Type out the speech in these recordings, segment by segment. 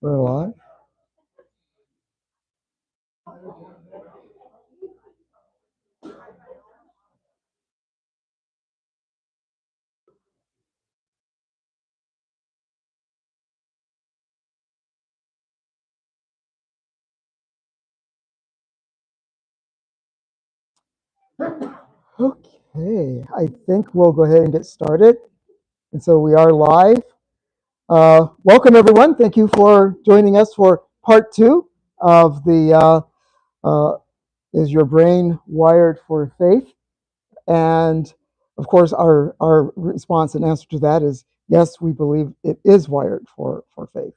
We're live. Okay, I think we'll go ahead and get started. And so we are live. Welcome, everyone. Thank you for joining us for part two of the Is Your Brain Wired for Faith? And of course, our response and answer to that is yes, we believe it is wired for faith.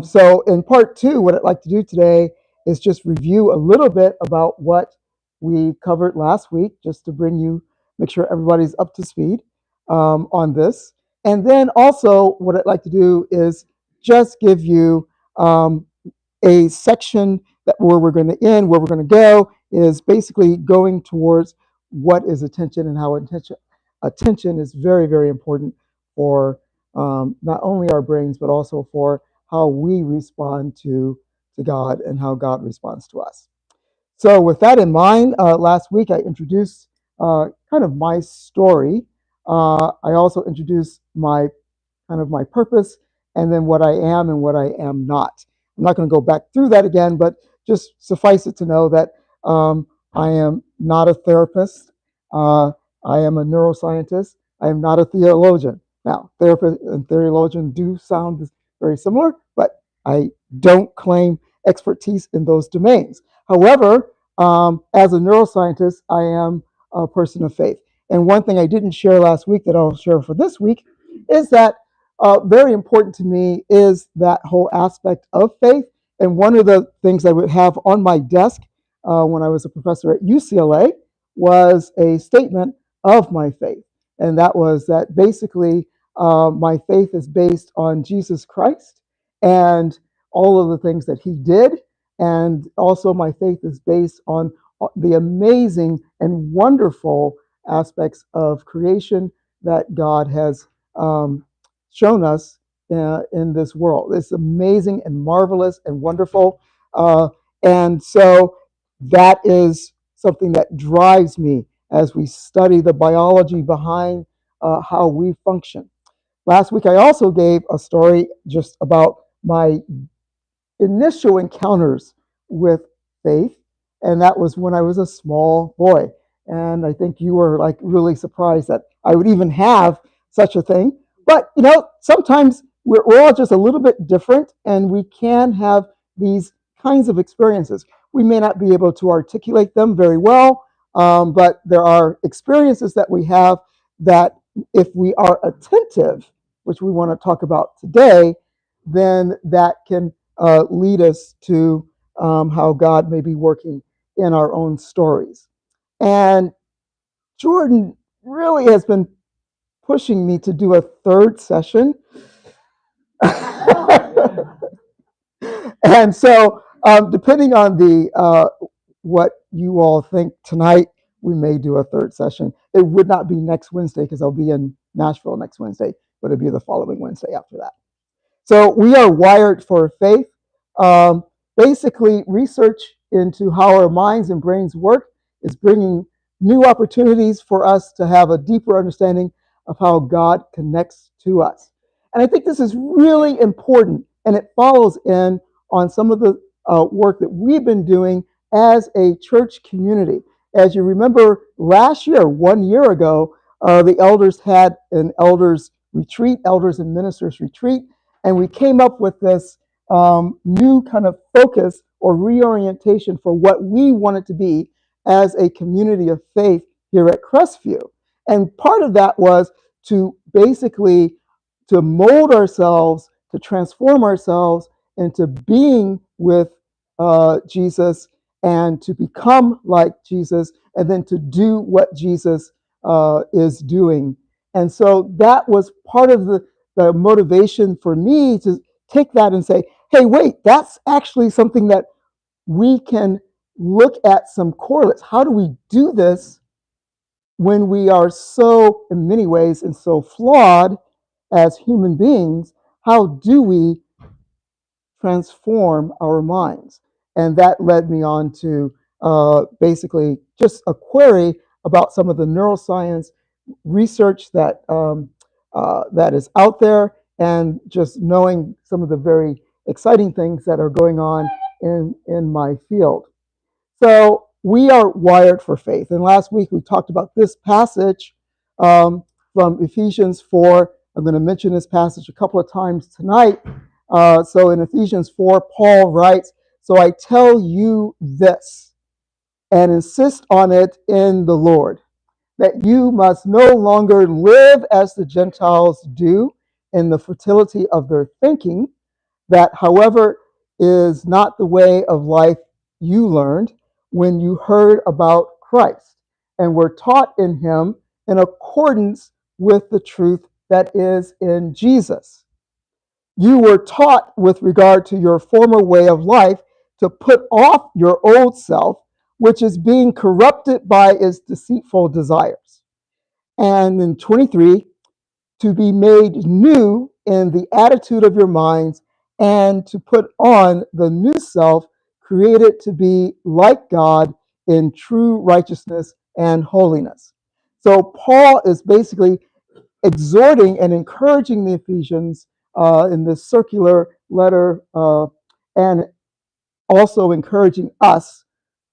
So in part two, what I'd like to do today is just review a little bit about what we covered last week, just to make sure everybody's up to speed on this. And then also what I'd like to do is just give you a section where we're going to end, where we're going to go is basically going towards what is attention and how attention is very, very important for not only our brains, but also for how we respond to God and how God responds to us. So with that in mind, last week I introduced kind of my story. I also introduced my purpose and then what I am and what I am not. I'm not going to go back through that again, but just suffice it to know that I am not a therapist. I am a neuroscientist. I am not a theologian. Now, therapist and theologian do sound very similar, but I don't claim expertise in those domains. However, as a neuroscientist, I am a person of faith. And one thing I didn't share last week that I'll share for this week is that very important to me is that whole aspect of faith. And one of the things I would have on my desk when I was a professor at UCLA was a statement of my faith. And that was that basically my faith is based on Jesus Christ and all of the things that he did. And also my faith is based on the amazing and wonderful aspects of creation that God has shown us in this world. It's amazing and marvelous and wonderful. And so that is something that drives me as we study the biology behind how we function. Last week, I also gave a story just about my initial encounters with faith, and that was when I was a small boy. And I think you were like really surprised that I would even have such a thing. But sometimes we're all just a little bit different, and we can have these kinds of experiences. We may not be able to articulate them very well, but there are experiences that we have that, if we are attentive, which we want to talk about today, then that can lead us to how God may be working in our own stories. And Jordan really has been pushing me to do a third session. And so, depending on what you all think tonight, we may do a third session. It would not be next Wednesday because I'll be in Nashville next Wednesday, but it'd be the following Wednesday after that. So we are wired for faith. Basically, research into how our minds and brains work is bringing new opportunities for us to have a deeper understanding of how God connects to us. And I think this is really important, and it follows in on some of the work that we've been doing as a church community. As you remember, last year, 1 year ago, the elders had an elders retreat, elders and ministers retreat, and we came up with this new kind of focus or reorientation for what we wanted to be as a community of faith here at Crestview. And part of that was to basically to mold ourselves, to transform ourselves into being with Jesus and to become like Jesus, and then to do what Jesus is doing. And so that was part of the motivation for me to take that and say, hey, wait, that's actually something that we can look at some correlates. How do we do this when we are so, in many ways, and so flawed as human beings? How do we transform our minds? And that led me on to basically just a query about some of the neuroscience research that that is out there, and just knowing some of the very exciting things that are going on in my field. So we are wired for faith. And last week we talked about this passage from Ephesians 4. I'm going to mention this passage a couple of times tonight. So in Ephesians 4, Paul writes, "So I tell you this, and insist on it in the Lord, that you must no longer live as the Gentiles do in the fertility of their thinking, that, however, is not the way of life you learned when you heard about Christ and were taught in him in accordance with the truth that is in Jesus. You were taught with regard to your former way of life to put off your old self, which is being corrupted by its deceitful desires." And in 23, to be made new in the attitude of your minds, and to put on the new self, created to be like God in true righteousness and holiness. So Paul is basically exhorting and encouraging the Ephesians in this circular letter, and also encouraging us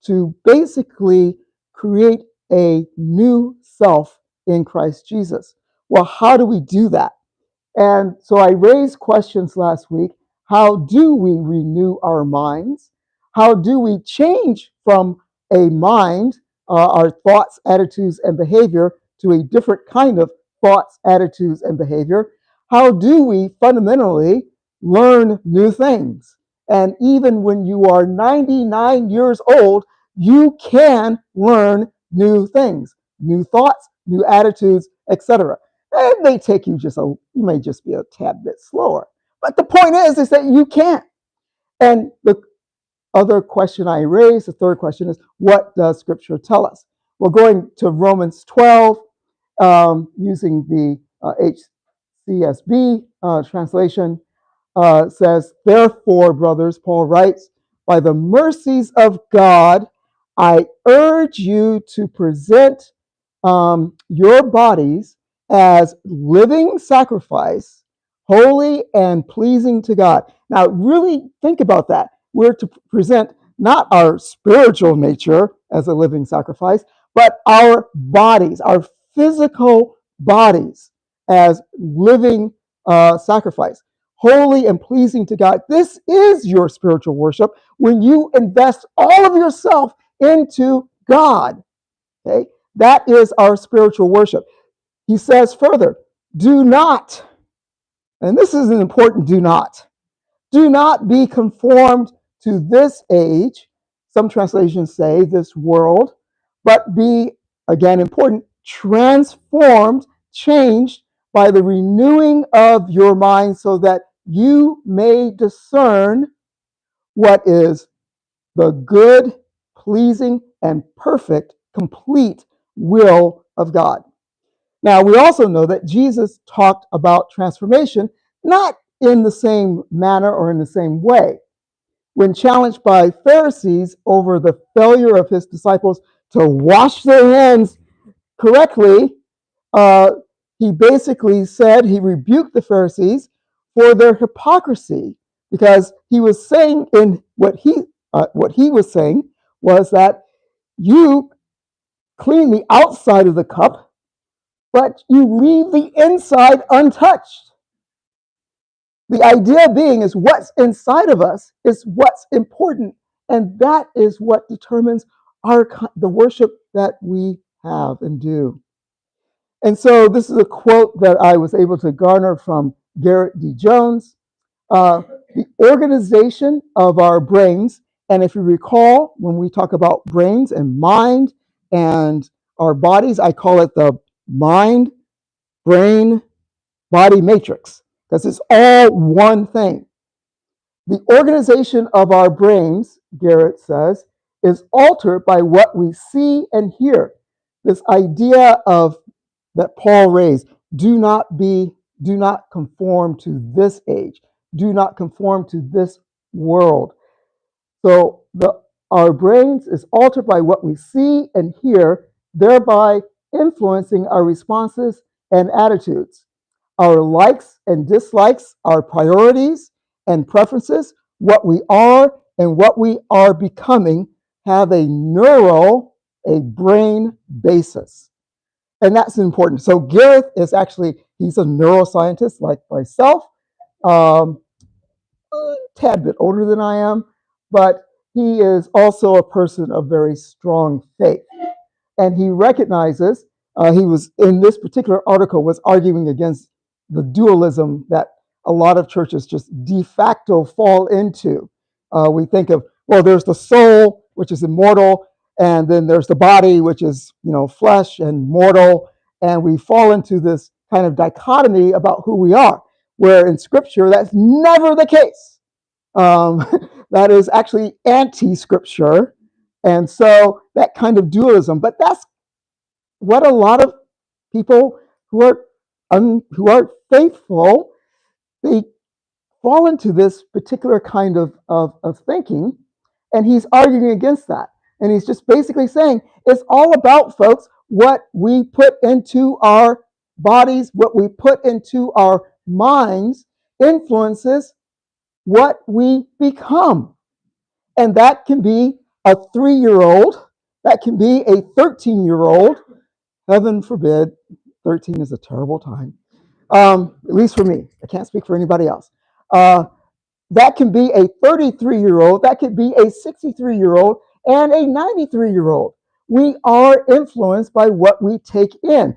to basically create a new self in Christ Jesus. Well, how do we do that? And so I raised questions last week. How do we renew our minds? How do we change from a mind, our thoughts, attitudes, and behavior, to a different kind of thoughts, attitudes, and behavior? How do we fundamentally learn new things? And even when you are 99 years old, you can learn new things, new thoughts, new attitudes, etc. It may take you you may just be a tad bit slower. But the point is that you can't. And the other question I raised, the third question, is what does Scripture tell us? We're going to Romans 12, using the HCSB translation. Says, "Therefore, brothers," Paul writes, "by the mercies of God, I urge you to present your bodies as living sacrifice, holy and pleasing to God." Now, really think about that. We're to present not our spiritual nature as a living sacrifice, but our bodies, our physical bodies, as living sacrifice, holy and pleasing to God. This is your spiritual worship when you invest all of yourself into God. Okay? That is our spiritual worship. He says further, do not, and this is an important do not be conformed to this age. Some translations say this world, but be, again important, transformed, changed by the renewing of your mind, so that you may discern what is the good, pleasing, and perfect, complete will of God. Now, we also know that Jesus talked about transformation, not in the same manner or in the same way. When challenged by Pharisees over the failure of his disciples to wash their hands correctly, he basically said, he rebuked the Pharisees for their hypocrisy, because he was saying in what he was saying was that you clean the outside of the cup, but you leave the inside untouched. The idea being is what's inside of us is what's important, and that is what determines the worship that we have and do. And so this is a quote that I was able to garner from Garrett D. Jones. The organization of our brains, and if you recall, when we talk about brains and mind and our bodies, I call it the mind, brain, body matrix, because it's all one thing. The organization of our brains, Garrett says, is altered by what we see and hear. This idea of that Paul raised, do not conform to this age. Do not conform to this world. So our brains is altered by what we see and hear, thereby influencing our responses and attitudes. Our likes and dislikes, our priorities and preferences, what we are and what we are becoming have a brain basis. And that's important. So Gareth is he's a neuroscientist like myself, a tad bit older than I am, but he is also a person of very strong faith. And he recognizes, he was in this particular article was arguing against the dualism that a lot of churches just de facto fall into. We think of, well, there's the soul, which is immortal, and then there's the body, which is, flesh and mortal, and we fall into this kind of dichotomy about who we are, where in Scripture that's never the case. That is actually anti-Scripture, and so that kind of dualism. But that's what a lot of people who are faithful, they fall into this particular kind of thinking, and he's arguing against that. And he's just basically saying it's all about, folks, what we put into our bodies, what we put into our minds influences what we become. And that can be a 3-year-old, that can be a 13-year-old. Heaven forbid, 13 is a terrible time, at least for me. I can't speak for anybody else. That can be a 33-year-old, that could be a 63-year-old, and a 93-year-old. We are influenced by what we take in.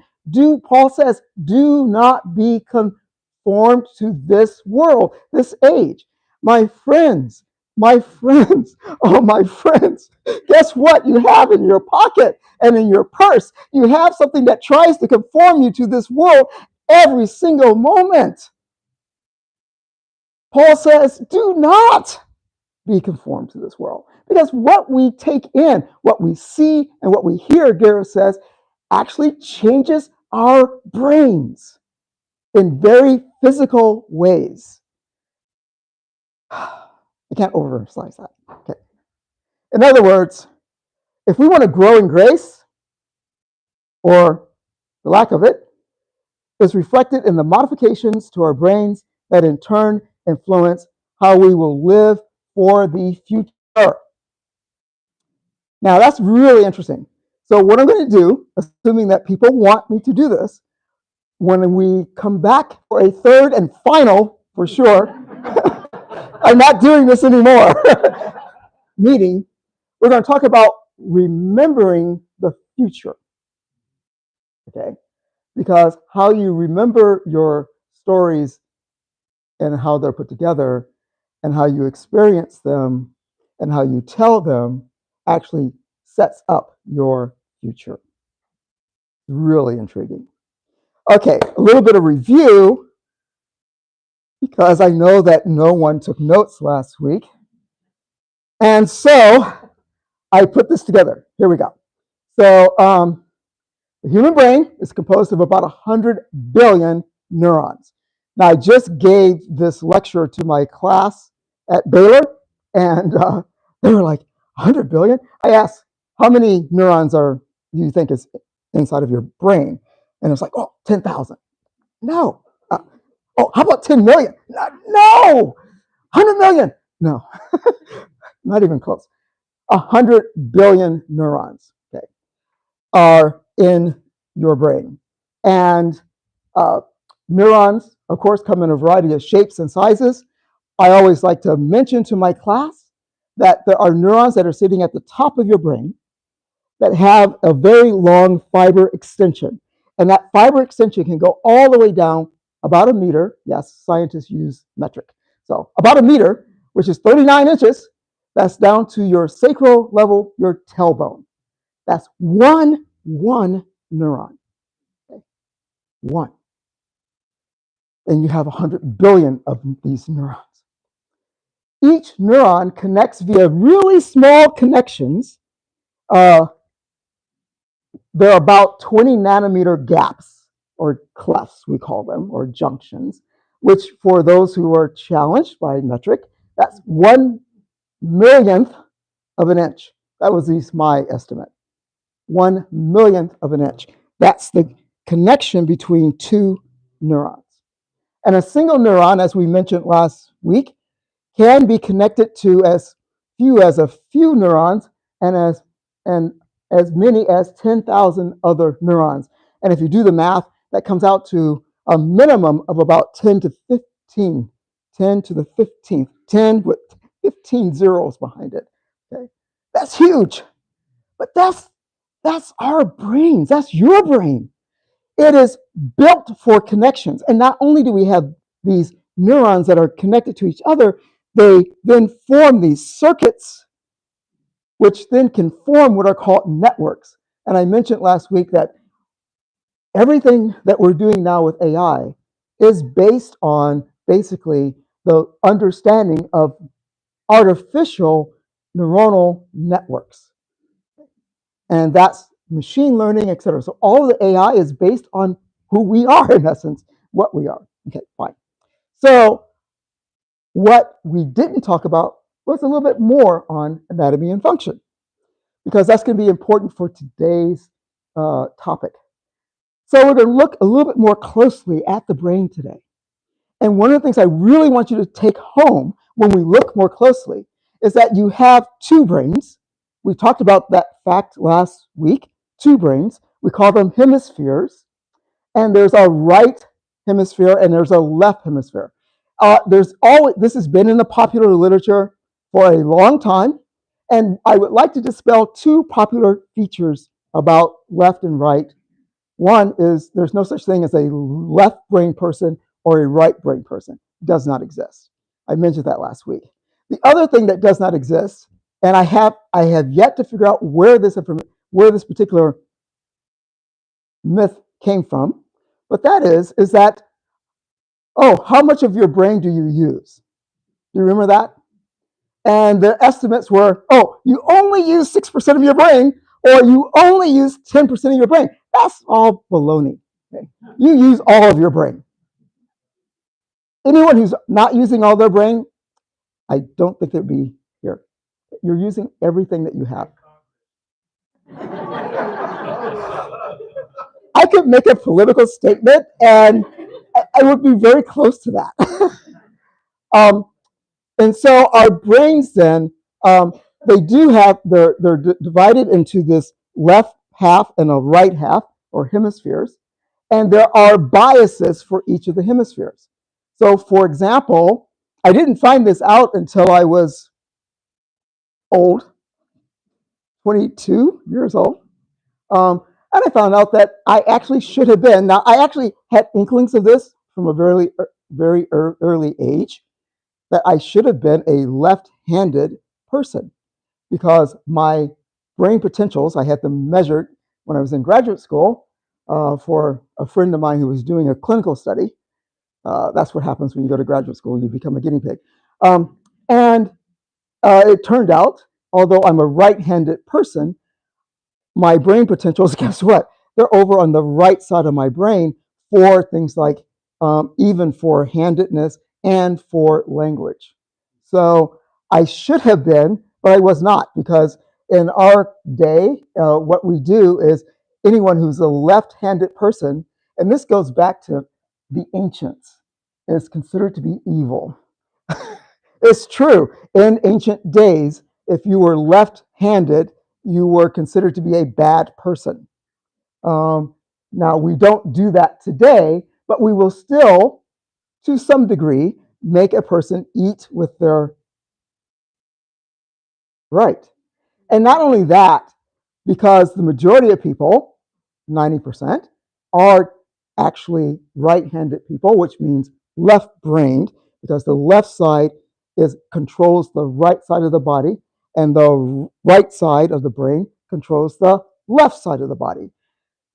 Paul says, do not be conformed to this world, this age. My friends, oh my friends, guess what you have in your pocket and in your purse? You have something that tries to conform you to this world every single moment. Paul says, do not be conformed to this world. Because what we take in, what we see, and what we hear, Gareth says, actually changes our brains in very physical ways. I can't overemphasize that. Okay. In other words, if we want to grow in grace, or the lack of it, is reflected in the modifications to our brains that in turn influence how we will live for the future. Now, that's really interesting. So what I'm going to do, assuming that people want me to do this, when we come back for a third and final, for sure, I'm not doing this anymore, meeting, we're going to talk about remembering the future. Okay? Because how you remember your stories and how they're put together and how you experience them and how you tell them actually sets up your future. Really intriguing. Okay, a little bit of review, because I know that no one took notes last week. And so I put this together. Here we go. So the human brain is composed of about 100 billion neurons. Now, I just gave this lecture to my class at Baylor, and they were like, 100 billion? I asked, how many neurons do you think is inside of your brain? And it was like, 10,000. No. How about 10 million? No. 100 million? No. Not even close. 100 billion neurons, okay, are in your brain. And neurons, of course, come in a variety of shapes and sizes. I always like to mention to my class that there are neurons that are sitting at the top of your brain that have a very long fiber extension. And that fiber extension can go all the way down about a meter. Yes, scientists use metric. So about a meter, which is 39 inches, that's down to your sacral level, your tailbone. That's one neuron. Okay? One. And you have 100 billion of these neurons. Each neuron connects via really small connections. There are about 20 nanometer gaps, or clefts, we call them, or junctions, which for those who are challenged by metric, that's 1/millionth of an inch. That was at least my estimate. 1/millionth of an inch. That's the connection between two neurons. And a single neuron, as we mentioned last week, can be connected to as few as a few neurons and as many as 10,000 other neurons. And if you do the math, that comes out to a minimum of about 10 to 15, 10 to the 15th, 10 with 15 zeros behind it. Okay, that's huge. But that's our brains. That's your brain. It is built for connections. And not only do we have these neurons that are connected to each other, they then form these circuits, which then can form what are called networks. And I mentioned last week that everything that we're doing now with AI is based on basically the understanding of artificial neuronal networks. And that's machine learning, et cetera. So all of the AI is based on who we are, in essence, what we are. Okay, fine. So what we didn't talk about was a little bit more on anatomy and function, because that's going to be important for today's topic. So we're going to look a little bit more closely at the brain today. And one of the things I really want you to take home when we look more closely is that you have two brains. We talked about that fact last week, two brains. We call them hemispheres. And there's a right hemisphere and there's a left hemisphere. This has been in the popular literature for a long time. And I would like to dispel two popular features about left and right. One is there's no such thing as a left brain person or a right brain person. It does not exist. I mentioned that last week. The other thing that does not exist, and I have yet to figure out where this particular myth came from, but that is that, how much of your brain do you use? Do you remember that? And the estimates were, you only use 6% of your brain, or you only use 10% of your brain. That's all baloney. Okay? You use all of your brain. Anyone who's not using all their brain, I don't think they'd be here. You're using everything that you have. I could make a political statement, and I would be very close to that. And so our brains then, they're divided into this left half and a right half, or hemispheres, and there are biases for each of the hemispheres. So for example, I didn't find this out until I was old, 22 years old. And I found out that I actually should have been. Now, I actually had inklings of this from a very, very early age, that I should have been a left-handed person, because my brain potentials, I had them measured when I was in graduate school for a friend of mine who was doing a clinical study. That's what happens when you go to graduate school, you become a guinea pig. And it turned out, although I'm a right-handed person, my brain potentials, guess what? They're over on the right side of my brain for things like even for handedness and for language. So I should have been, but I was not, because in our day, what we do is anyone who's a left-handed person, and this goes back to the ancients, is considered to be evil. It's true. In ancient days, if you were left-handed, you were considered to be a bad person. Now, we don't do that today, but we will still, to some degree, make a person eat with their right. And not only that, because the majority of people, 90%, are actually right-handed people, which means left-brained, because the left side controls the right side of the body, and the right side of the brain controls the left side of the body.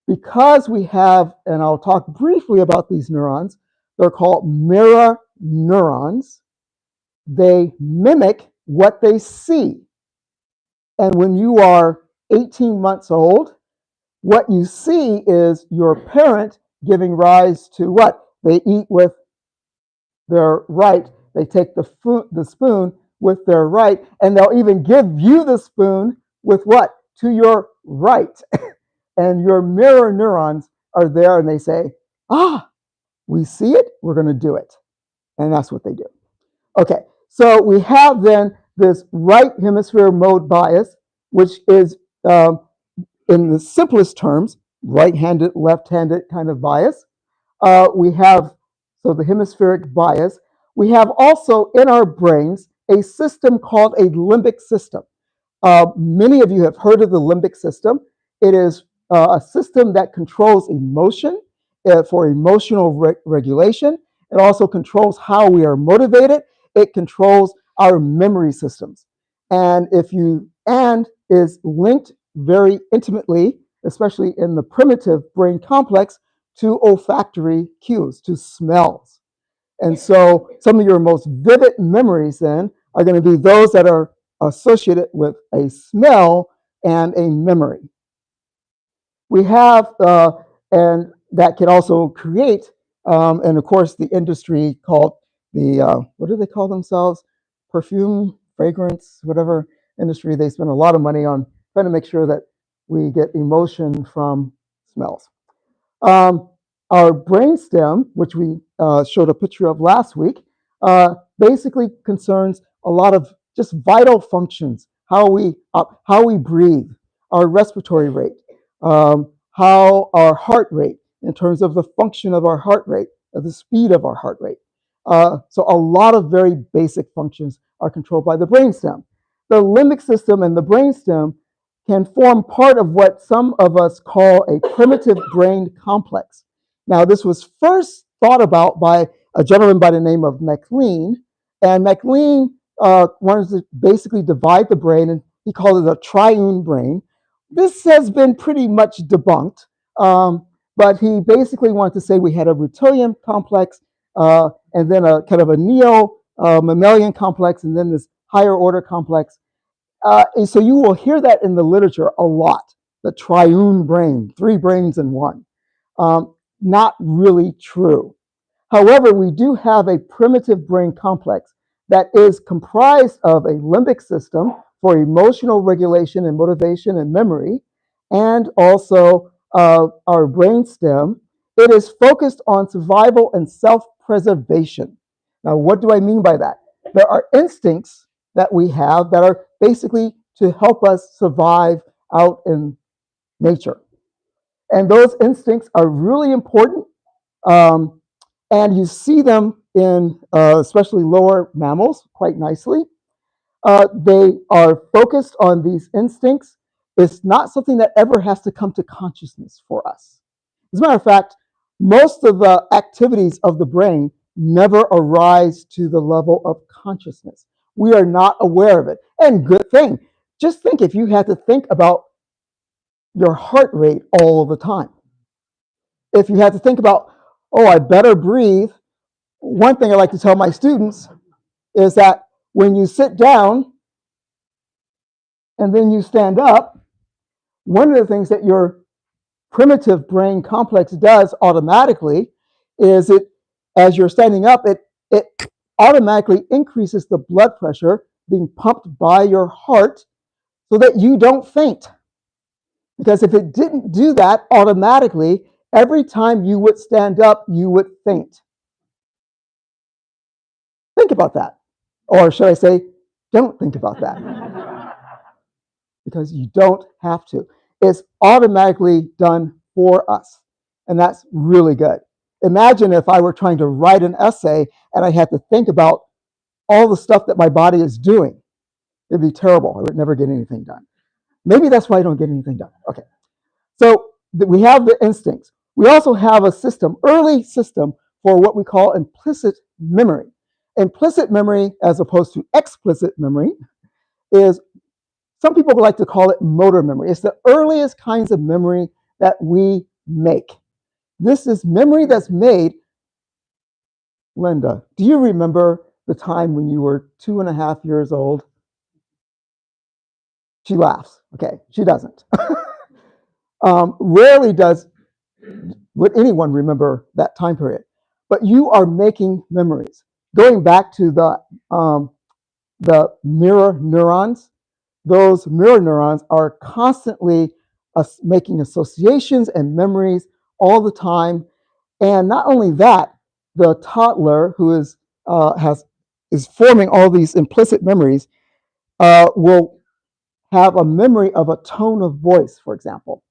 Because we have, and I'll talk briefly about these neurons, they're called mirror neurons. They mimic what they see. And when you are 18 months old, what you see is your parent giving rise to what? They eat with their right. They take the spoon with their right, and they'll even give you the spoon with what? To your right. And your mirror neurons are there, and they say, we see it, we're going to do it. And that's what they do. Okay, so we have then this right hemisphere mode bias, which is, in the simplest terms, right-handed, left-handed kind of bias. We have, so the hemispheric bias. We have also in our brains a system called a limbic system. Many of you have heard of the limbic system. It is a system that controls emotion for emotional regulation. It also controls how we are motivated. It controls our memory systems. And is linked very intimately, especially in the primitive brain complex, to olfactory cues, to smells. And so some of your most vivid memories then are going to be those that are associated with a smell and a memory. We have, and that can also create, and of course the industry called what do they call themselves? Perfume, fragrance, whatever industry, they spend a lot of money on trying to make sure that we get emotion from smells. Our brainstem, which we showed a picture of last week, basically concerns a lot of just vital functions, how we breathe, our respiratory rate, how our heart rate, in terms of the function of our heart rate, the speed of our heart rate. So a lot of very basic functions are controlled by the brainstem. The limbic system and the brainstem can form part of what some of us call a primitive brain complex. Now, this was first thought about by a gentleman by the name of MacLean, and MacLean wanted to basically divide the brain, and he called it a triune brain. This has been pretty much debunked, but he basically wanted to say we had a reptilian complex, and then a kind of a neo-mammalian complex, and then this higher order complex. And so you will hear that in the literature a lot, the triune brain, 3 brains in 1. Not really true. However, we do have a primitive brain complex that is comprised of a limbic system for emotional regulation and motivation and memory, and also our brainstem. It is focused on survival and self-preservation. Now, what do I mean by that? There are instincts that we have that are basically to help us survive out in nature. And those instincts are really important. And you see them in especially lower mammals quite nicely. They are focused on these instincts. It's not something that ever has to come to consciousness for us. As a matter of fact, most of the activities of the brain never arise to the level of consciousness. We are not aware of it. And good thing. Just think if you had to think about your heart rate all the time. If you had to think about, I better breathe. One thing I like to tell my students is that when you sit down and then you stand up, one of the things that your primitive brain complex does automatically is as you're standing up, it automatically increases the blood pressure being pumped by your heart so that you don't faint. Because if it didn't do that automatically, every time you would stand up, you would faint. Think about that. Or should I say, don't think about that. because you don't have to. It's automatically done for us. And that's really good. Imagine if I were trying to write an essay and I had to think about all the stuff that my body is doing. It'd be terrible. I would never get anything done. Maybe that's why I don't get anything done. Okay. So we have the instincts. We also have a system, early system, for what we call implicit memory. Implicit memory, as opposed to explicit memory, is, some people would like to call it motor memory. It's the earliest kinds of memory that we make. This is memory that's made. Linda, do you remember the time when you were 2.5 years old? She laughs. Okay, she doesn't. Rarely would anyone remember that time period. But you are making memories. Going back to the mirror neurons, those mirror neurons are constantly making associations and memories all the time. And not only that, the toddler who is forming all these implicit memories will have a memory of a tone of voice, for example.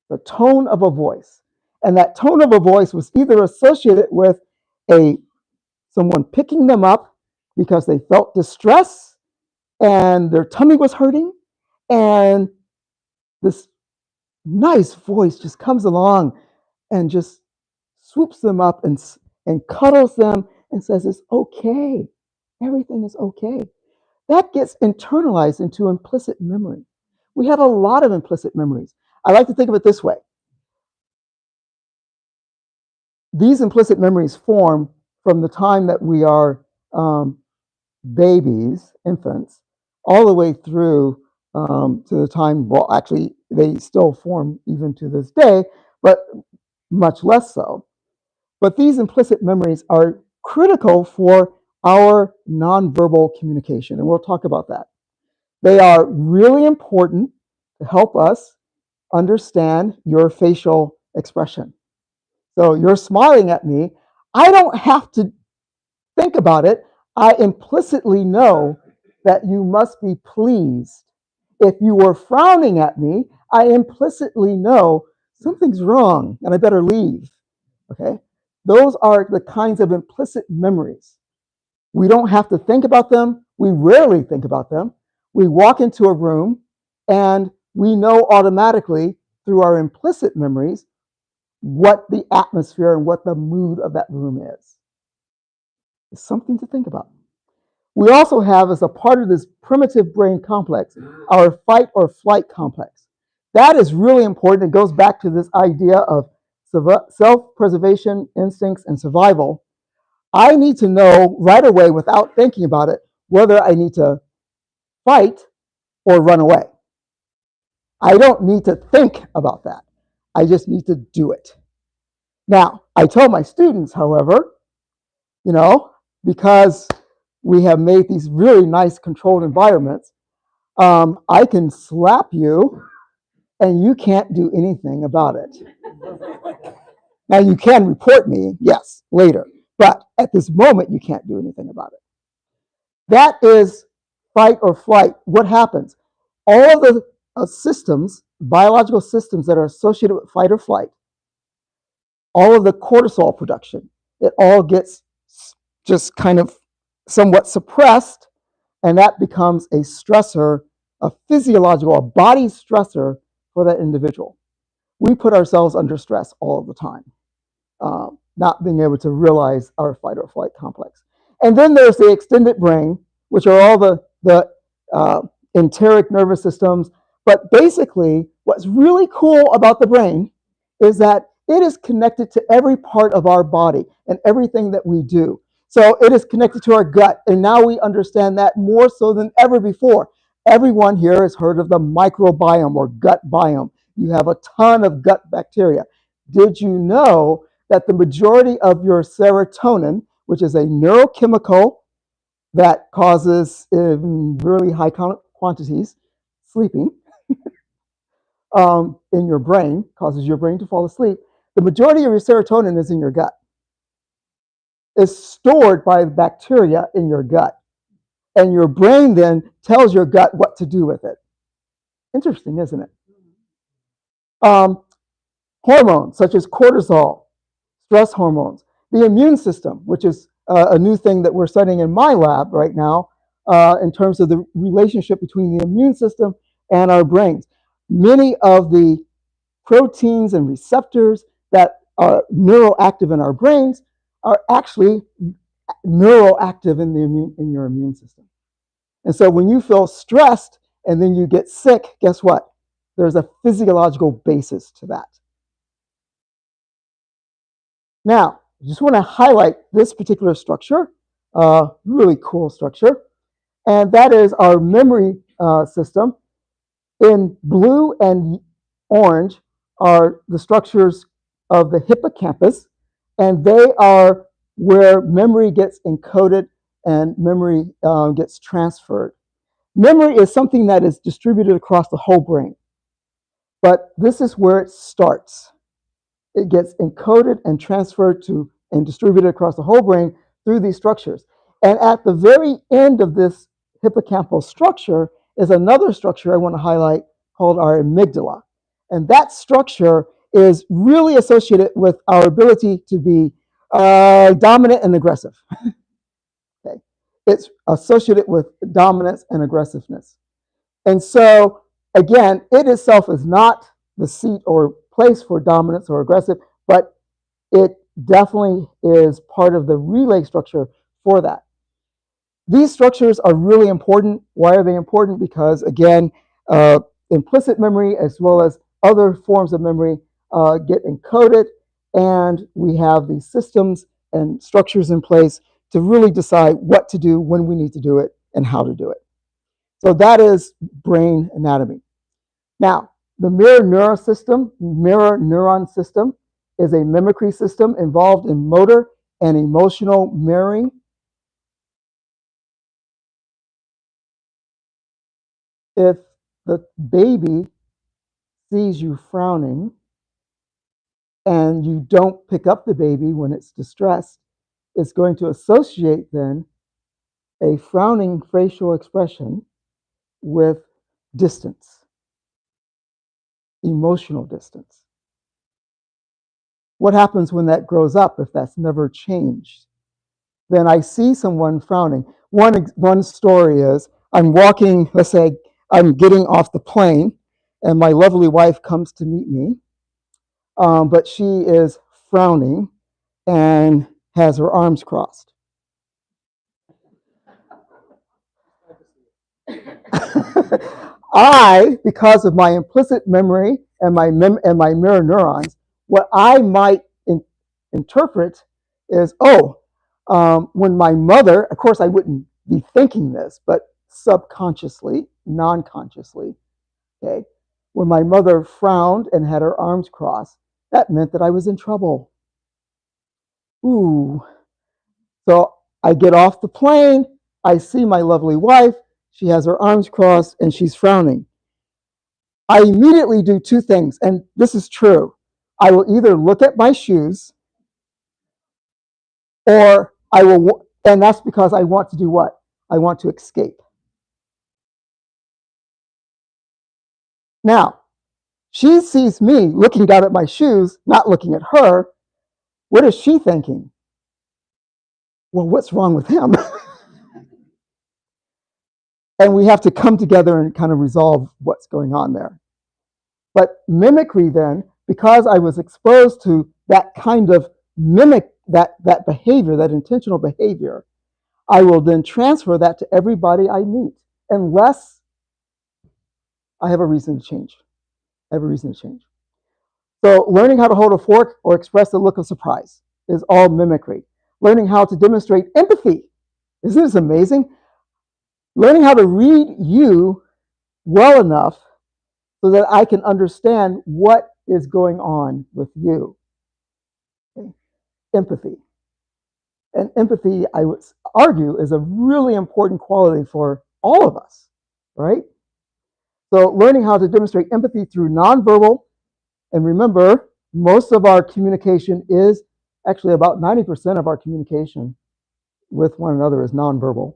The tone of a voice. And that tone of a voice was either associated with someone picking them up because they felt distress and their tummy was hurting, and this nice voice just comes along and just swoops them up and cuddles them and says, it's okay. Everything is okay. That gets internalized into implicit memory. We have a lot of implicit memories. I like to think of it this way. These implicit memories form from the time that we are babies, infants, all the way through to the time, well, actually, they still form even to this day, but much less so. But these implicit memories are critical for our nonverbal communication, and we'll talk about that. They are really important to help us understand your facial expression. So you're smiling at me. I don't have to think about it. I implicitly know that you must be pleased. If you were frowning at me, I implicitly know something's wrong and I better leave. Okay? Those are the kinds of implicit memories. We don't have to think about them. We rarely think about them. We walk into a room and we know automatically through our implicit memories what the atmosphere and what the mood of that room is. It's something to think about. We also have, as a part of this primitive brain complex, our fight or flight complex. That is really important. It goes back to this idea of self-preservation, instincts, and survival. I need to know right away, without thinking about it, whether I need to fight or run away. I don't need to think about that. I just need to do it. Now, I tell my students, however, because we have made these really nice controlled environments, I can slap you and you can't do anything about it. Now, you can report me, yes, later, but at this moment, you can't do anything about it. That is fight or flight. What happens? All of the systems, biological systems that are associated with fight or flight, all of the cortisol production, it all gets just kind of somewhat suppressed, and that becomes a stressor, a physiological, a body stressor for that individual. We put ourselves under stress all the time, not being able to realize our fight or flight complex. And then there's the extended brain, which are all the enteric nervous systems. But basically, what's really cool about the brain is that it is connected to every part of our body and everything that we do. So it is connected to our gut, and now we understand that more so than ever before. Everyone here has heard of the microbiome or gut biome. You have a ton of gut bacteria. Did you know that the majority of your serotonin, which is a neurochemical that causes, in really high quantities, sleeping in your brain, causes your brain to fall asleep, the majority of your serotonin is in your gut. It's stored by bacteria in your gut. And your brain then tells your gut what to do with it. Interesting, isn't it? Hormones such as cortisol, stress hormones, the immune system, which is a new thing that we're studying in my lab right now in terms of the relationship between the immune system and our brains. Many of the proteins and receptors that are neuroactive in our brains are actually neuroactive in your immune system. And so when you feel stressed and then you get sick, guess what? There's a physiological basis to that. Now, I just want to highlight this particular structure, really cool structure, and that is our memory system. In blue and orange are the structures of the hippocampus, and they are where memory gets encoded and memory gets transferred. Memory is something that is distributed across the whole brain, but this is where it starts. It gets encoded and transferred to and distributed across the whole brain through these structures. And at the very end of this hippocampal structure is another structure I want to highlight called our amygdala. And that structure is really associated with our ability to be dominant and aggressive. Okay. It's associated with dominance and aggressiveness. And so, again, it itself is not the seat or place for dominance or aggressive, but it definitely is part of the relay structure for that. These structures are really important. Why are they important? Because, again, implicit memory as well as other forms of memory get encoded, and we have these systems and structures in place to really decide what to do, when we need to do it, and how to do it. So that is brain anatomy. Now, the mirror neuron system is a mimicry system involved in motor and emotional mirroring. If the baby sees you frowning and you don't pick up the baby when it's distressed, it's going to associate then a frowning facial expression with distance, emotional distance. What happens when that grows up if that's never changed? Then I see someone frowning. One story is I'm walking, let's say I'm getting off the plane, and my lovely wife comes to meet me, but she is frowning and has her arms crossed. I, because of my implicit memory and my mirror neurons, what I might interpret is, when my mother, of course I wouldn't be thinking this, but subconsciously, non-consciously, okay, when my mother frowned and had her arms crossed, that meant that I was in trouble. Ooh. So I get off the plane, I see my lovely wife, she has her arms crossed and she's frowning. I immediately do two things, and this is true. I will either look at my shoes, or I will, and that's because I want to do what? I want to escape. Now, she sees me looking down at my shoes, not looking at her. What is she thinking? Well, what's wrong with him? And we have to come together and kind of resolve what's going on there. But mimicry then, because I was exposed to that kind of that behavior, that intentional behavior, I will then transfer that to everybody I meet, unless I have a reason to change. So learning how to hold a fork or express a look of surprise is all mimicry. Learning how to demonstrate empathy. Isn't this amazing? Learning how to read you well enough so that I can understand what is going on with you. Okay. Empathy. And empathy, I would argue, is a really important quality for all of us, right? So learning how to demonstrate empathy through nonverbal, and remember, most of our communication is actually about 90% of our communication with one another is nonverbal,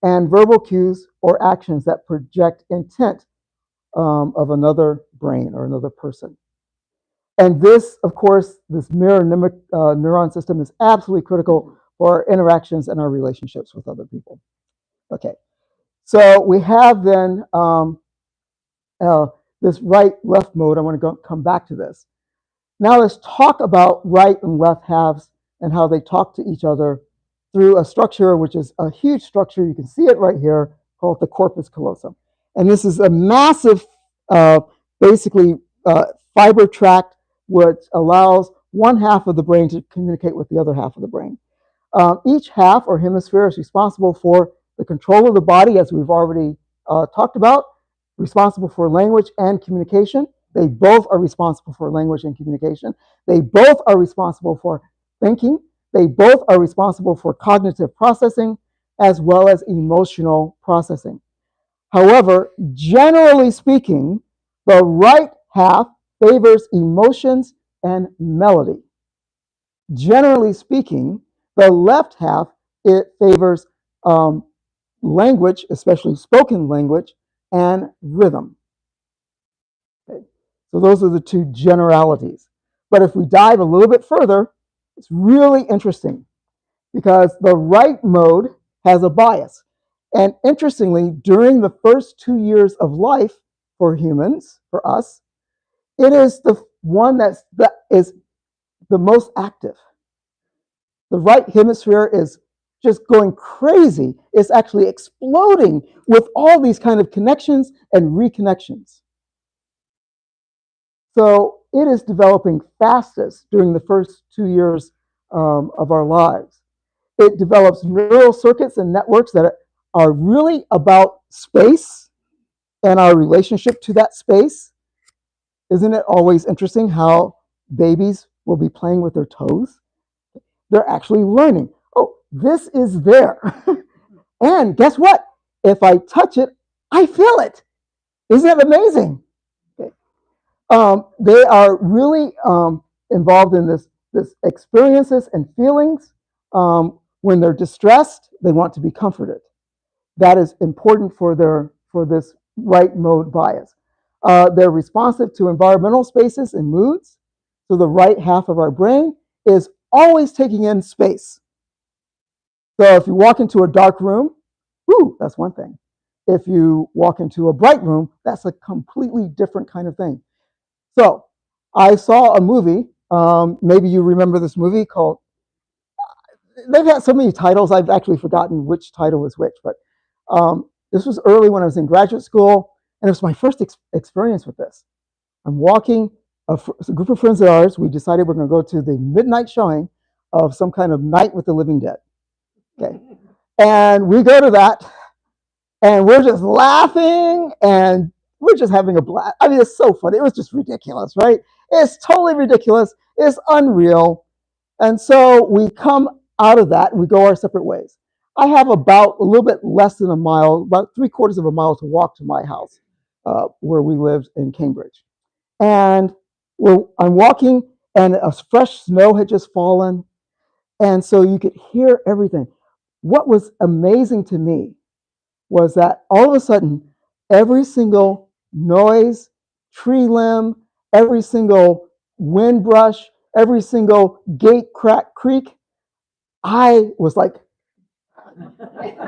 and verbal cues or actions that project intent of another brain or another person. And this, of course, this mirror neuron system is absolutely critical for our interactions and our relationships with other people. Okay, so we have then this right-left mode. I want to come back to this. Now let's talk about right and left halves and how they talk to each other through a structure, which is a huge structure. You can see it right here, called the corpus callosum. And this is a massive, basically, fiber tract, which allows one half of the brain to communicate with the other half of the brain. Each half or hemisphere is responsible for the control of the body, as we've already talked about, responsible for language and communication. They both are responsible for language and communication. They both are responsible for thinking. They both are responsible for cognitive processing as well as emotional processing. However, generally speaking, the right half favors emotions and melody. Generally speaking, the left half, it favors language, especially spoken language, and rhythm. Okay. So those are the two generalities. But if we dive a little bit further, it's really interesting because the right mode has a bias. And interestingly, during the first 2 years of life for humans, for us, it is the one that is the most active. The right hemisphere is just going crazy. It's actually exploding with all these kind of connections and reconnections. So it is developing fastest during the first 2 years of our lives. It develops neural circuits and networks that are really about space and our relationship to that space. Isn't it always interesting how babies will be playing with their toes? They're actually learning. Oh, this is there. And guess what? If I touch it, I feel it. Isn't that amazing? Okay. They are really involved in this experiences and feelings. When they're distressed, they want to be comforted. That is important for this right mode bias. They're responsive to environmental spaces and moods. So the right half of our brain is always taking in space. So if you walk into a dark room, whoo, that's one thing. If you walk into a bright room, that's a completely different kind of thing. So I saw a movie, maybe you remember this movie called, they've had so many titles, I've actually forgotten which title was which, but this was early when I was in graduate school, and it was my first experience with this. I'm walking, a group of friends of ours, we decided we're going to go to the midnight showing of some kind of Night with the Living Dead. Okay. And we go to that, and we're just laughing, and we're just having a blast. I mean, it's so funny. It was just ridiculous, right? It's totally ridiculous. It's unreal. And so we come out of that, and we go our separate ways. I have about a little bit less than a mile, about 3/4 of a mile to walk to my house, where we lived in Cambridge. And I'm walking, and a fresh snow had just fallen, and so you could hear everything. What was amazing to me was that all of a sudden, every single noise, tree limb, every single wind brush, every single gate crack creak, I was like,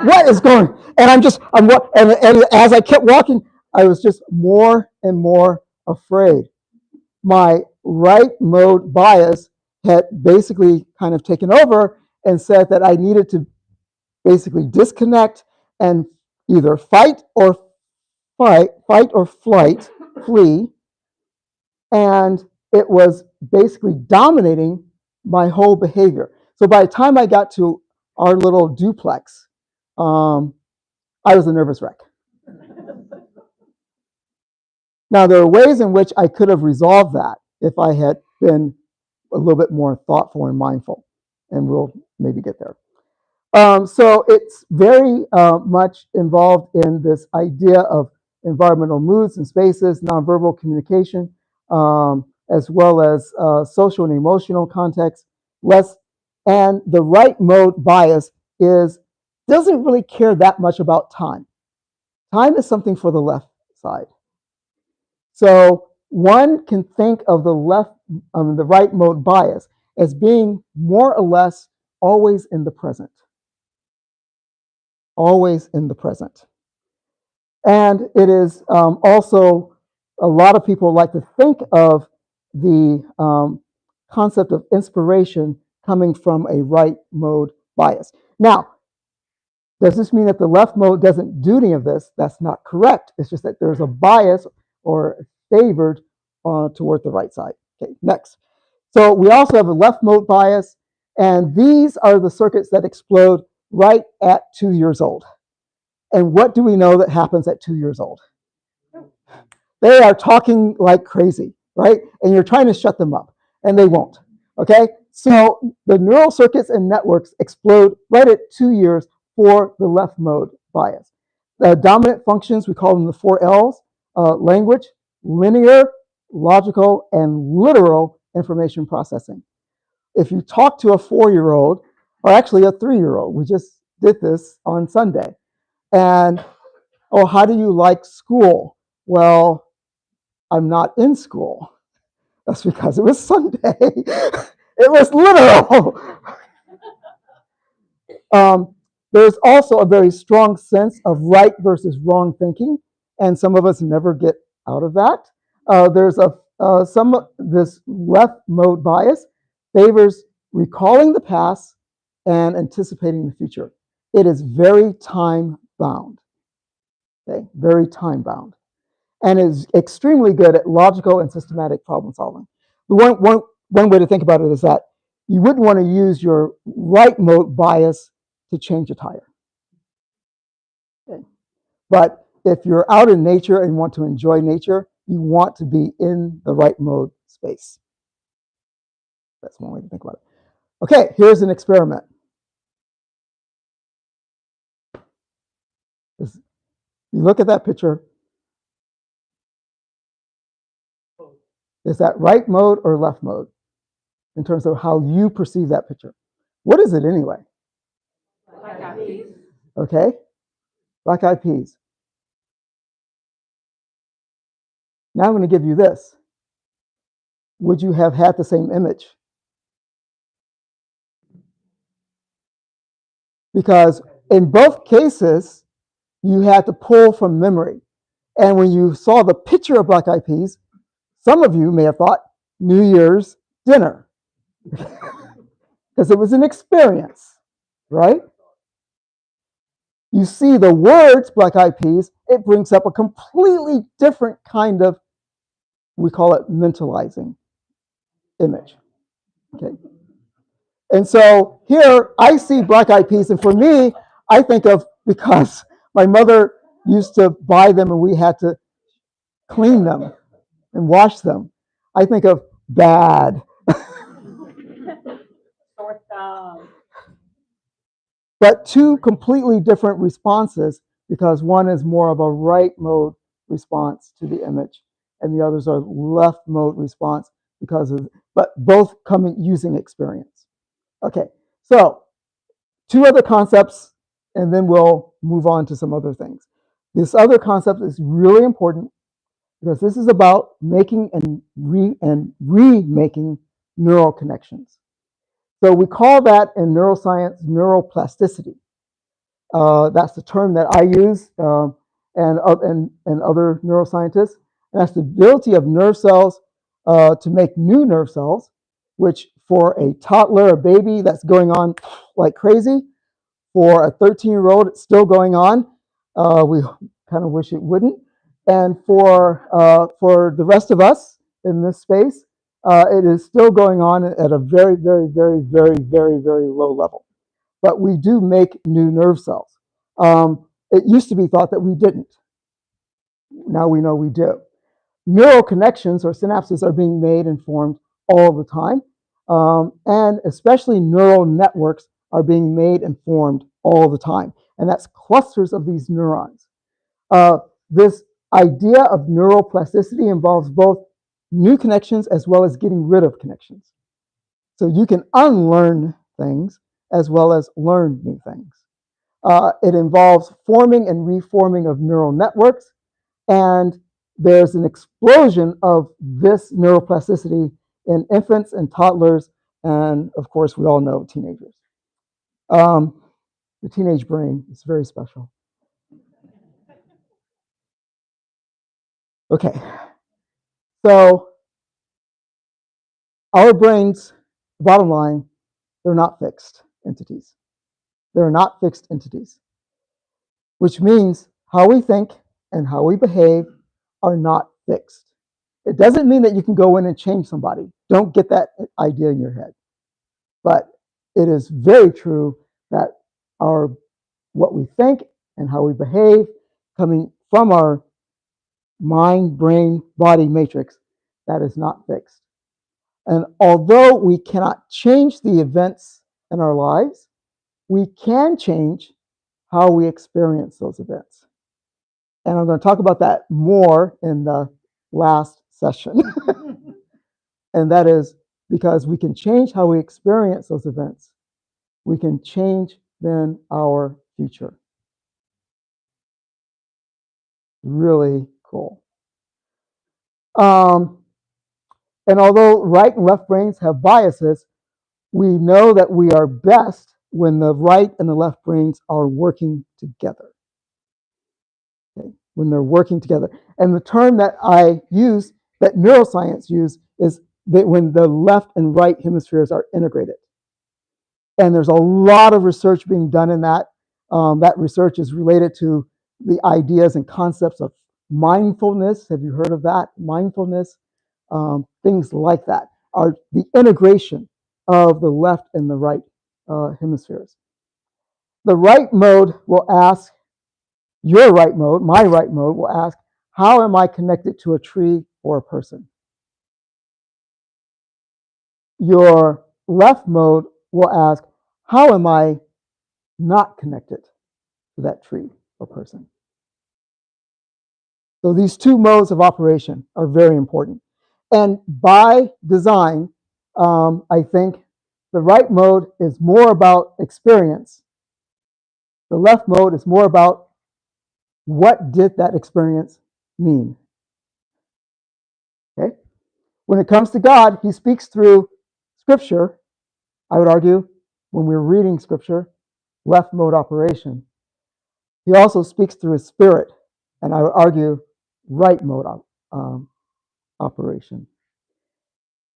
what is going? And and as I kept walking, I was just more and more afraid. My right mode bias had basically kind of taken over and said that I needed to basically disconnect and either fight or flight, flee. And it was basically dominating my whole behavior. So by the time I got to our little duplex, I was a nervous wreck. Now, there are ways in which I could have resolved that if I had been a little bit more thoughtful and mindful, and we'll maybe get there. So it's very much involved in this idea of environmental moods and spaces, nonverbal communication, as well as social and emotional context. And the right mode bias doesn't really care that much about time. Time is something for the left side. So one can think of the right mode bias as being more or less always in the present. Always in the present. And it is also, a lot of people like to think of the concept of inspiration coming from a right mode bias. Now, does this mean that the left mode doesn't do any of this? That's not correct. It's just that there's a bias or favored toward the right side. Okay, next. So we also have a left mode bias, and these are the circuits that explode right at 2 years old. And what do we know that happens at 2 years old? They are talking like crazy, right? And you're trying to shut them up, and they won't. Okay? So the neural circuits and networks explode right at 2 years for the left mode bias. The dominant functions, we call them the 4 L's: language, linear, logical, and literal information processing. If you talk to a 4-year-old, or actually a 3-year-old, we just did this on Sunday, and, oh, how do you like school? Well, I'm not in school. That's because it was Sunday. It was literal. There's also a very strong sense of right versus wrong thinking, and some of us never get out of that. There's this left mode bias favors recalling the past and anticipating the future. It is very time bound. Okay, very time bound, and is extremely good at logical and systematic problem solving. One way to think about it is that you wouldn't want to use your right mode bias to change a tire. Okay. But if you're out in nature and want to enjoy nature, you want to be in the right mode space. That's one way to think about it. Okay, here's an experiment. You look at that picture. Is that right mode or left mode in terms of how you perceive that picture? What is it anyway? Black Eyed Peas. Okay, Black Eyed Peas. Now I'm going to give you this. Would you have had the same image? Because in both cases, you had to pull from memory. And when you saw the picture of Black Eyed Peas, some of you may have thought New Year's dinner. Because it was an experience, right? You see the words Black Eyed Peas, it brings up a completely different kind of, we call it mentalizing image. Okay. And so here I see Black Eyed Peas, and for me, I think of, because my mother used to buy them and we had to clean them and wash them, I think of bad. But two completely different responses, because one is more of a right mode response to the image, and the others are left mode response but both coming using experience. Okay, so two other concepts, and then we'll move on to some other things. This other concept is really important because this is about making and remaking neural connections. So we call that in neuroscience neuroplasticity. That's the term that I use and other neuroscientists. And that's the ability of nerve cells to make new nerve cells, which for a toddler, a baby, that's going on like crazy. For a 13-year-old, it's still going on. We kind of wish it wouldn't. And for the rest of us in this space, it is still going on at a very, very, very, very, very, very low level. But we do make new nerve cells. It used to be thought that we didn't. Now we know we do. Neural connections or synapses are being made and formed all the time. And especially neural networks are being made and formed all the time. And that's clusters of these neurons. This idea of neuroplasticity involves both new connections as well as getting rid of connections. So you can unlearn things as well as learn new things. It involves forming and reforming of neural networks, and there's an explosion of this neuroplasticity in infants and toddlers, and of course, we all know teenagers. The teenage brain is very special. Okay, so our brains, bottom line, they're not fixed entities. They're not fixed entities, which means how we think and how we behave are not fixed. It doesn't mean that you can go in and change somebody. Don't get that idea in your head. But it is very true that what we think and how we behave coming from our mind, brain, body matrix, that is not fixed. And although we cannot change the events in our lives, we can change how we experience those events. And I'm going to talk about that more in the last session. And that is because we can change how we experience those events. We can change then our future. Really cool. And although right and left brains have biases, we know that we are best when the right and the left brains are working together. Okay? When they're working together. And the term that I use, that neuroscience use, is that when the left and right hemispheres are integrated. And there's a lot of research being done in that. That research is related to the ideas and concepts of mindfulness. Have you heard of that? Mindfulness, things like that are the integration of the left and the right hemispheres. The right mode will ask, your right mode, my right mode will ask, how am I connected to a tree or a person? Your left mode will ask, how am I not connected to that tree or person? So these two modes of operation are very important. And by design, I think the right mode is more about experience. The left mode is more about what did that experience mean. Okay? When it comes to God, he speaks through Scripture. I would argue when we're reading Scripture, left mode operation. He also speaks through his Spirit, and I would argue right mode operation.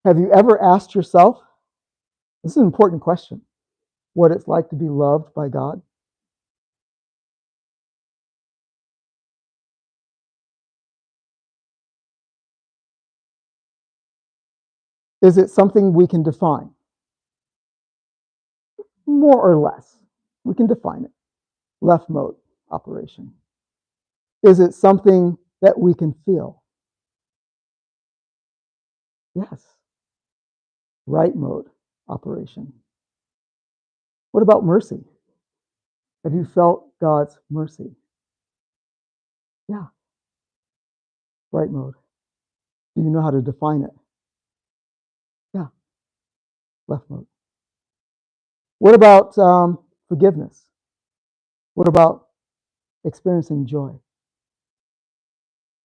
Have you ever asked yourself, this is an important question, what it's like to be loved by God? Is it something we can define? More or less. We can define it. Left mode operation. Is it something that we can feel? Yes. Right mode operation. What about mercy? Have you felt God's mercy? Yeah. Right mode. Do you know how to define it? Yeah. Left mode. What about forgiveness? What about experiencing joy?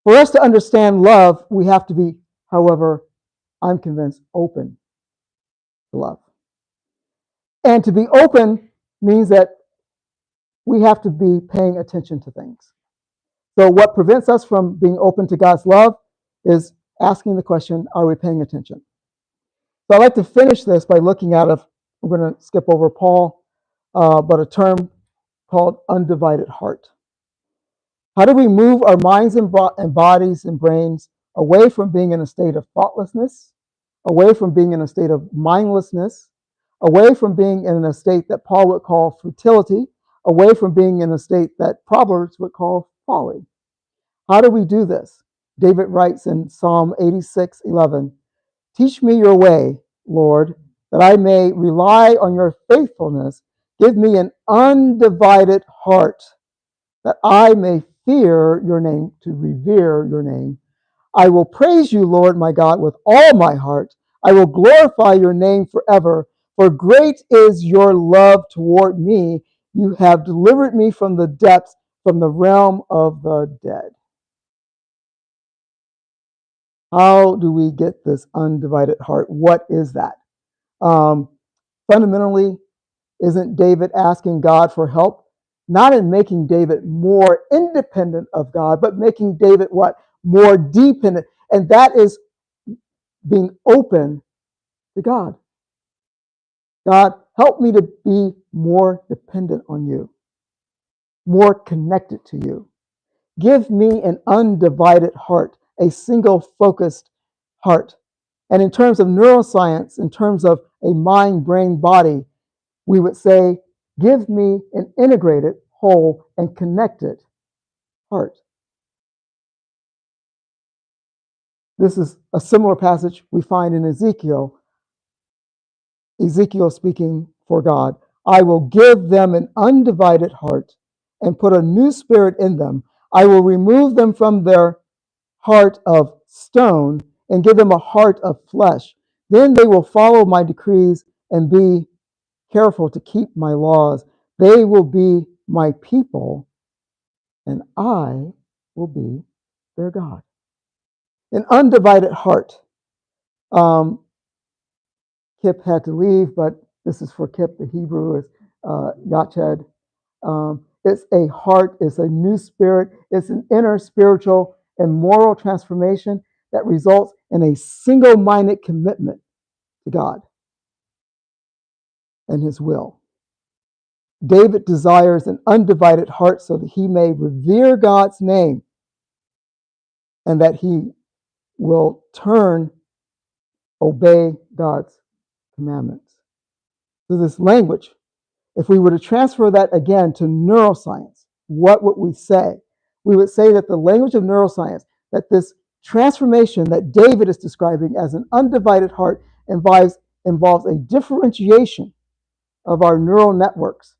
For us to understand love, we have to be, however, I'm convinced, open to love. And to be open means that we have to be paying attention to things. So what prevents us from being open to God's love is asking the question, are we paying attention? So I'd like to finish this by looking at we're going to skip over Paul, but a term called undivided heart. How do we move our minds and bodies and brains away from being in a state of thoughtlessness, away from being in a state of mindlessness, away from being in a state that Paul would call futility, away from being in a state that Proverbs would call folly? How do we do this? David writes in Psalm 86:11, teach me your way, Lord, that I may rely on your faithfulness. Give me an undivided heart, that I may fear your name, to revere your name. I will praise you, Lord my God, with all my heart. I will glorify your name forever, for great is your love toward me. You have delivered me from the depths, from the realm of the dead. How do we get this undivided heart? What is that? Fundamentally, isn't David asking God for help? Not in making David more independent of God, but making David what? More dependent. And that is being open to God. God, help me to be more dependent on you, more connected to you. Give me an undivided heart, a single focused heart. And in terms of neuroscience, in terms of a mind, brain, body, we would say, give me an integrated, whole, and connected heart. This is a similar passage we find in Ezekiel. Ezekiel speaking for God. I will give them an undivided heart and put a new spirit in them. I will remove them from their heart of stone and give them a heart of flesh. Then they will follow my decrees and be careful to keep my laws. They will be my people, and I will be their God. An undivided heart. Kip had to leave, but this is for Kip. The Hebrew is Yached. It's a heart, it's a new spirit, it's an inner spiritual and moral transformation that results in a single-minded commitment to God and his will. David desires an undivided heart so that he may revere God's name and that he will obey God's commandments. So this language, if we were to transfer that again to neuroscience, what would we say? We would say that the language of neuroscience, that this transformation that David is describing as an undivided heart involves a differentiation of our neural networks,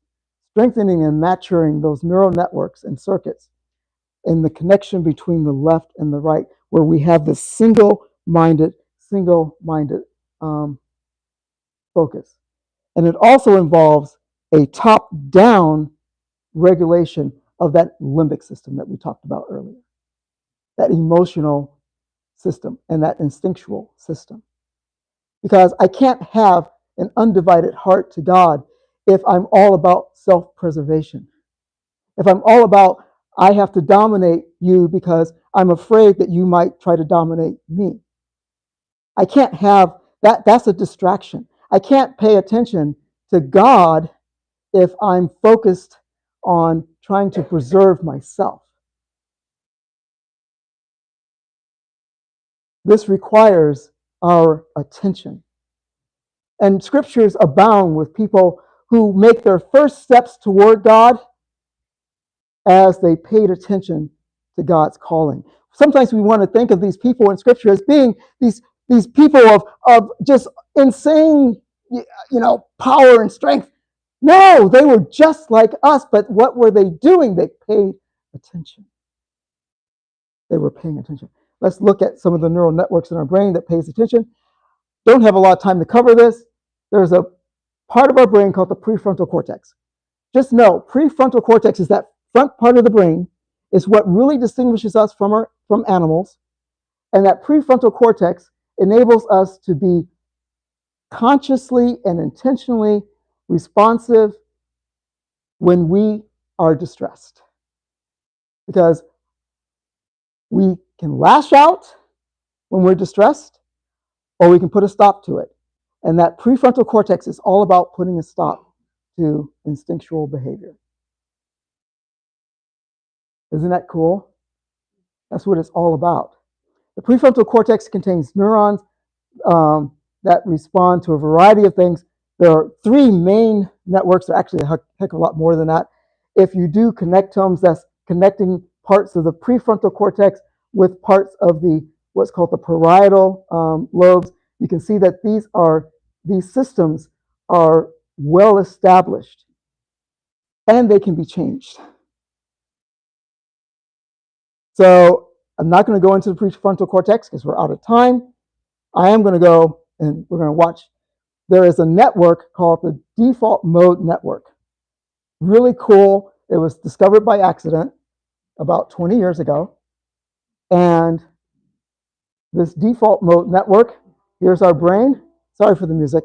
strengthening and maturing those neural networks and circuits in the connection between the left and the right, where we have this single-minded focus. And it also involves a top-down regulation of that limbic system that we talked about earlier, that emotional system and that instinctual system. Because I can't have an undivided heart to God if I'm all about self-preservation. If I'm all about, I have to dominate you because I'm afraid that you might try to dominate me. I can't have that. That's a distraction. I can't pay attention to God if I'm focused on trying to preserve myself. This requires our attention. And scriptures abound with people who make their first steps toward God as they paid attention to God's calling. Sometimes we want to think of these people in scripture as being these people of just insane, power and strength. No, they were just like us, but what were they doing? They paid attention. They were paying attention. Let's look at some of the neural networks in our brain that pays attention. Don't have a lot of time to cover this. There's a part of our brain called the prefrontal cortex. Just know, prefrontal cortex is that front part of the brain. Is what really distinguishes us from animals. And that prefrontal cortex enables us to be consciously and intentionally responsive when we are distressed. Because we can lash out when we're distressed, or we can put a stop to it. And that prefrontal cortex is all about putting a stop to instinctual behavior. Isn't that cool? That's what it's all about. The prefrontal cortex contains neurons that respond to a variety of things. There are three main networks. There are actually a heck of a lot more than that. If you do connectomes, that's connecting parts of the prefrontal cortex with parts of what's called the parietal lobes. You can see that these systems are well established and they can be changed. So I'm not going to go into the prefrontal cortex because we're out of time. I am going to go and we're going to watch. There is a network called the default mode network. Really cool. It was discovered by accident about 20 years ago. And This default mode network, here's our brain. Sorry for the music.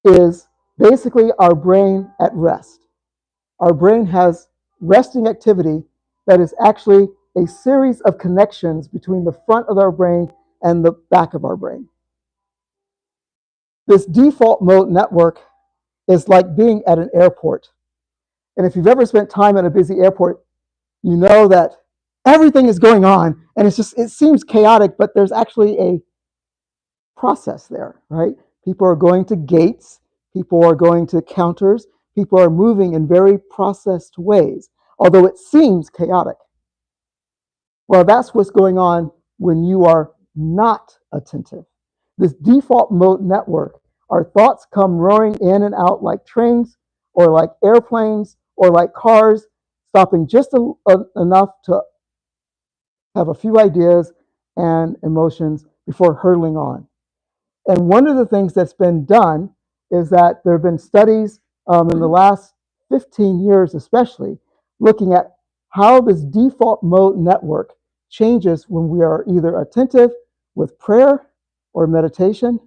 Is basically our brain at rest. Our brain has resting activity that is actually a series of connections between the front of our brain and the back of our brain. This default mode network is like being at an airport. And if you've ever spent time at a busy airport, you know that everything is going on and it seems chaotic, but there's actually a process there, right? People are going to gates, people are going to counters, people are moving in very processed ways, although it seems chaotic. Well, that's what's going on when you are not attentive. This default mode network, our thoughts come roaring in and out like trains or like airplanes or like cars, stopping just enough to have a few ideas and emotions before hurtling on. And one of the things that's been done is that there have been studies in the last 15 years, especially, looking at how this default mode network changes when we are either attentive with prayer or meditation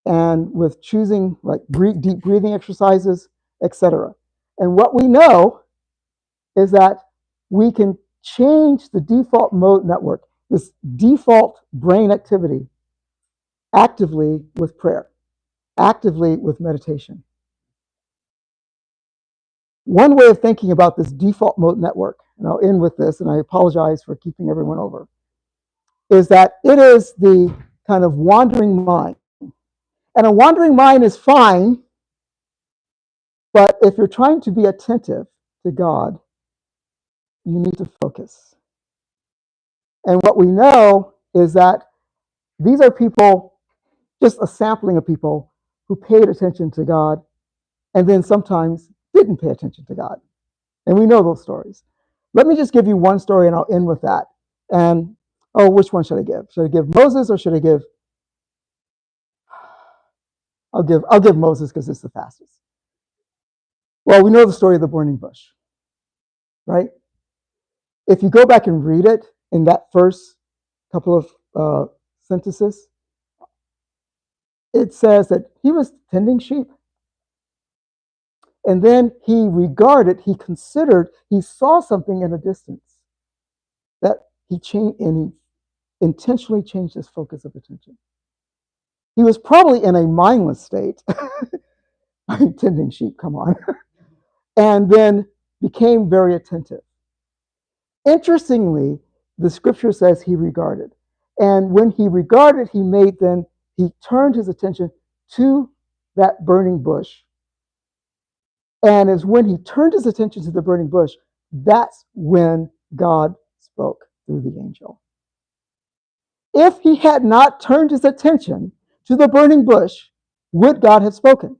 and with choosing like deep breathing exercises, etc. And what we know is that we can change the default mode network, this default brain activity, actively with prayer, actively with meditation. One way of thinking about this default mode network, and I'll end with this, and I apologize for keeping everyone over, is that it is the kind of wandering mind. And a wandering mind is fine, but if you're trying to be attentive to God, you need to focus. And what we know is that these are people, just a sampling of people who paid attention to God and then sometimes didn't pay attention to God. And we know those stories. Let me just give you one story and I'll end with that. And, which one should I give? Should I give Moses or should I give? I'll give Moses because it's the fastest. Well, we know the story of the burning bush, right? If you go back and read it in that first couple of sentences, it says that he was tending sheep. And then he considered, he saw something in a distance that he changed, and he intentionally changed his focus of attention. He was probably in a mindless state, tending sheep, come on, and then became very attentive. Interestingly, the scripture says he regarded. And when he regarded, he turned his attention to that burning bush. And as when he turned his attention to the burning bush, that's when God spoke through the angel. If he had not turned his attention to the burning bush, would God have spoken?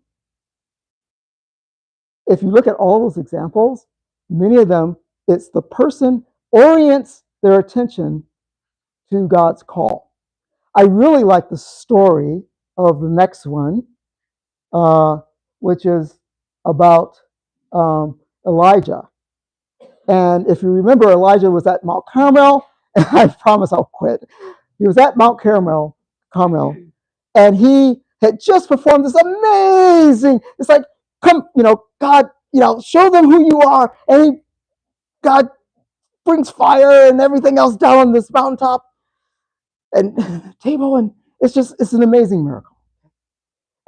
If you look at all those examples, many of them, it's the person orients their attention to God's call. I really like the story of the next one, which is about Elijah. And if you remember, Elijah was at Mount Carmel, and I promise I'll quit. He was at Mount Carmel, and he had just performed this amazing, it's like, come, God, show them who you are. And God brings fire and everything else down on this mountaintop and table, and it's an amazing miracle.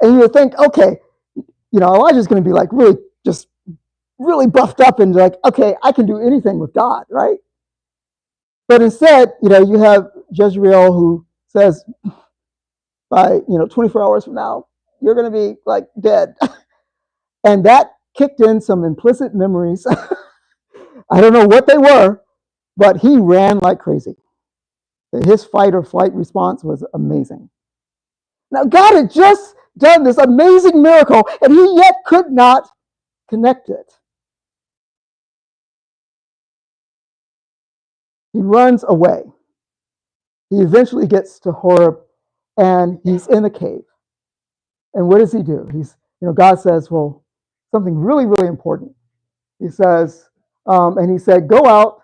And you would think, okay, Elijah's going to be like really buffed up and like, okay, I can do anything with God, right? But instead, you have Jezreel who says, by 24 hours from now, you're going to be like dead. And that kicked in some implicit memories. I don't know what they were, but he ran like crazy. His fight or flight response was amazing. Now, God had just done this amazing miracle, and he yet could not connect it. He runs away. He eventually gets to Horeb, and he's in a cave. And what does he do? God says, well, something really, really important. He says, and he said, go out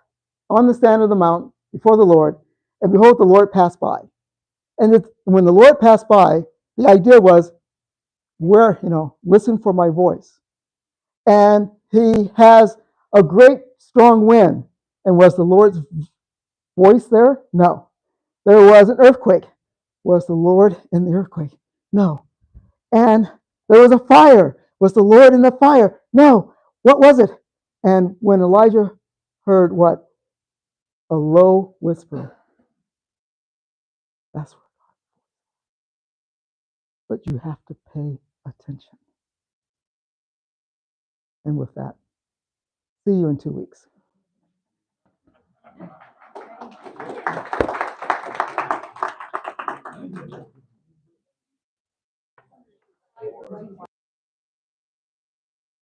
on the stand of the mount before the Lord, and behold, the Lord passed by. And when the Lord passed by, the idea was, listen for my voice. And he has a great strong wind. And was the Lord's voice there? No. There was an earthquake. Was the Lord in the earthquake? No. And there was a fire. Was the Lord in the fire? No. What was it? And when Elijah heard what? A low whisper. That's what. But you have to pay attention. And with that, see you in 2 weeks.